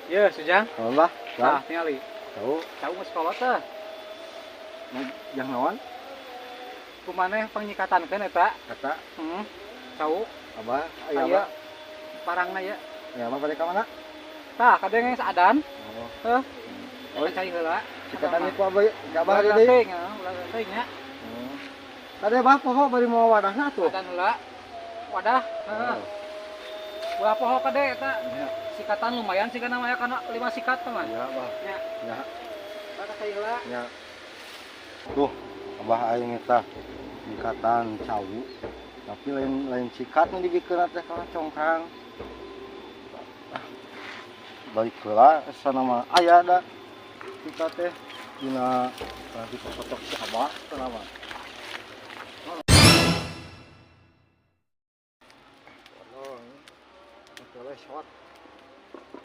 Iya, Sujang. Allah, Nah, kan? tingali. Tahu, Tahu geus kolot teh. yang naon? Kumaneh pangnyikatankeun eta. Kata, Tahu. abah, aya Aya abah. parangna ya. Ya, abah balik ke mana? Tah, kadang geus adan. Oh, Heuh. Oh, cai heula. sikatan itu abah, ke abah Ulah tadi. teuing, ulah teuing nya. Tadi abah poho bari mau wadahna tuh. Adan heula. Wadah. Heeh. Ulah poho kade eta. Ya, Sikatan lumayan sih kana maya kana 5 sikat teman. ya, abah. Ya. Ya, Kata cai heula. ya. Tuh, abah aing eta ikatan cawu. Tapi lain sikat nu dibikeun teh kana congkrang. Balik heula sana mah aya da sikat teh dina nanti fotok si abah sana mah. Oh, ini shot.